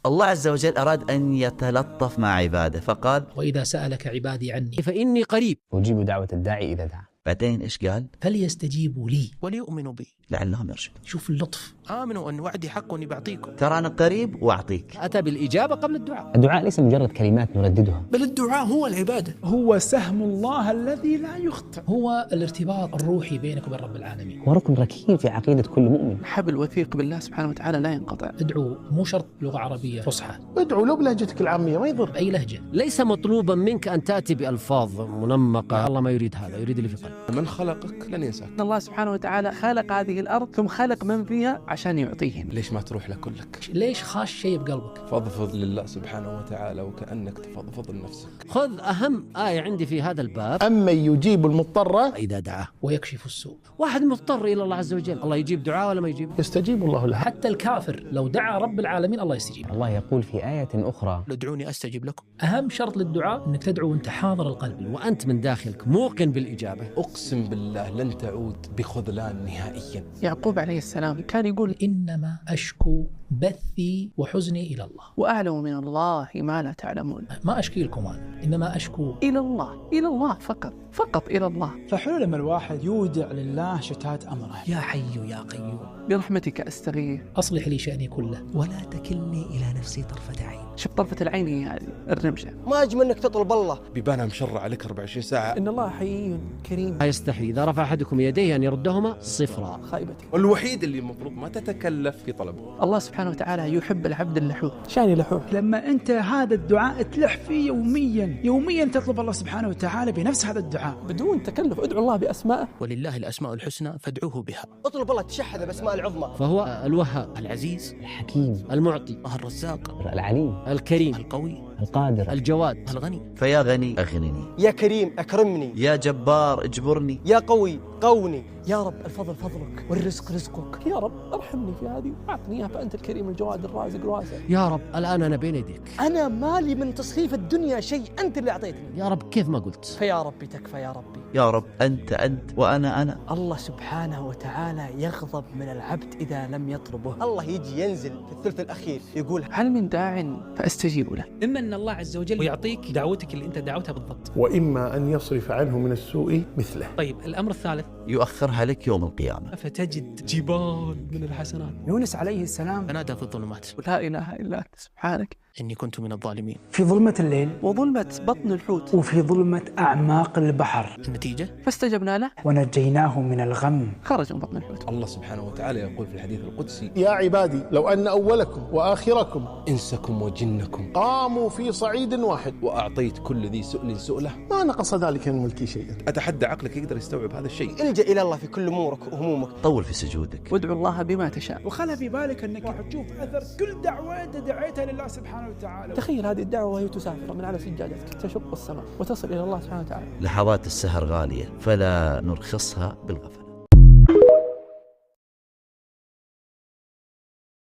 الله عز وجل أراد أن يتلطف مع عباده فقال: وإذا سألك عبادي عني فإني قريب أجيب دعوة الداعي إذا دعا. بعدين إيش قال؟ فليستجيبوا لي وليؤمنوا بي لعلهم يرشدون. شوف اللطف. آمنوا أن وعدي حق وأني بعطيكم. ترى أنا قريب وأعطيك. أتى بالإجابة قبل الدعاء. الدعاء ليس مجرد كلمات نرددها، بل الدعاء هو العبادة، هو سهم الله الذي لا يخطئ، هو الارتباط الروحي بينك وبين رب العالمين، هو ركن ركين في عقيدة كل مؤمن. حبل وثيق بالله سبحانه وتعالى لا ينقطع. ادعو مو شرط لغة عربية فصحى، ادعو لو بلهجتك العامية ما يضر، بأي لهجة. ليس مطلوبا منك أن تأتي بألفاظ منمقة، الله ما يريد هذا، يريد اللي في قلبك. من خلقك لن ينساك. الله سبحانه وتعالى خلق هذه الأرض ثم خلق من فيها عشان يعطيهم. ليش ما تروح لكلك؟ ليش خاش شيء بقلبك؟ فضفض لله سبحانه وتعالى وكأنك تفضفض لنفسك. خذ أهم آية عندي في هذا الباب: أمن يجيب المضطر إذا دعاه. ويكشف السوء. واحد مضطر إلى الله عز وجل، الله يجيب دعاء ولا ما يجيب؟ يستجيب الله له. حتى الكافر لو دعا رب العالمين الله يستجيب. الله يقول في آية أخرى: ادعوني أستجب لكم. أهم شرط للدعاء أنك تدعو وأنت حاضر القلب وأنت من داخلك موقن بالإجابة. أقسم بالله لن تعود بخذلان نهائيا. يعقوب عليه السلام كان يقول: إنما أشكو بثي وحزني إلى الله وأعلم من الله ما لا تعلمون. ما أشكي لكم أنا، إنما أشكو إلى الله، إلى الله فقط إلى الله. فحلو لما الواحد يودع لله شتات أمره. يا حي يا قيوم برحمتك أستغيث أصلح لي شأني كله ولا تكلني إلى نفسي طرفة عين. شوف طرفة العين هي هذه الرمشة. ما أجمل أنك تطلب الله بيبانها مشرع عليك 24 ساعة. إن الله حي كريم لا يستحي إذا رفع أحدكم يديه أن يردهما صفرا. خائبتي. والوحيد اللي المفروض ما تتكلف في طلبه. الله سبحانه وتعالى يحب العبد اللحوح. شاني لحوح. لما أنت هذا الدعاء تلح فيه يوميا تطلب الله سبحانه وتعالى بنفس هذا الدعاء بدون تكلف. ادعو الله بأسمائه. ولله الأسماء الحسنى فادعوه بها. اطلب الله تشهد بأسماء العظمى. فهو الوهاب، العزيز، الحكيم، المعطي، الرزاق، العليم، الكريم، القوي، القادر، الجواد، الغني. فيا غني أغنني، يا كريم أكرمني، يا جبار اجبرني، يا قوي قوني، يا رب الفضل فضلك والرزق رزقك. يا رب ارحمني في هذه واعطني اياها فأنت الكريم الجواد الرازق الواسع. يا رب الآن أنا بين يديك. أنا مالي من تصريف الدنيا شيء، أنت اللي أعطيتني. يا رب كيف ما قلت. فيا ربي تكفى يا ربي. يا رب أنت وأنا. الله سبحانه وتعالى يغضب من العبد إذا لم يطلبه. الله يجي ينزل في الثلث الأخير يقول: هل من داع فأستجيب له. إما أن الله عز وجل ويعطيك دعوتك اللي أنت دعوتها بالضبط، وإما أن يصرف عنه من السوء مثله. طيب الأمر الثالث يؤخرها لك يوم القيامة فتجد جبال من الحسنات. يونس عليه السلام فنادى في الظلمات لا إله إلا أنت سبحانك إني كنت من الظالمين. في ظلمة الليل وظلمة بطن الحوت وفي ظلمة أعماق البحر النتيجة فاستجبنا له ونجيناه من الغم. خرج من بطن الحوت. الله سبحانه وتعالى يقول في الحديث القدسي: يا عبادي لو أن أولكم وآخركم إنسكم وجنكم قاموا في صعيد واحد وأعطيت كل ذي سؤل سؤله ما نقص ذلك من ملكي شيئا. أتحدى عقلك يقدر يستوعب هذا الشيء. الجأ إلى الله في كل أمورك وهمومك. طول في سجودك وادعو الله بما تشاء. وخلى في بالك أنك حتشوف أثر كل دعوة أنت دعيتها لله سبحانه وتعالى. تخيل هذه الدعوة وهي تسافر من على سجادتك تشق السماء وتصل إلى الله سبحانه وتعالى. لحظات السهر غالية فلا نرخصها بالغفلة.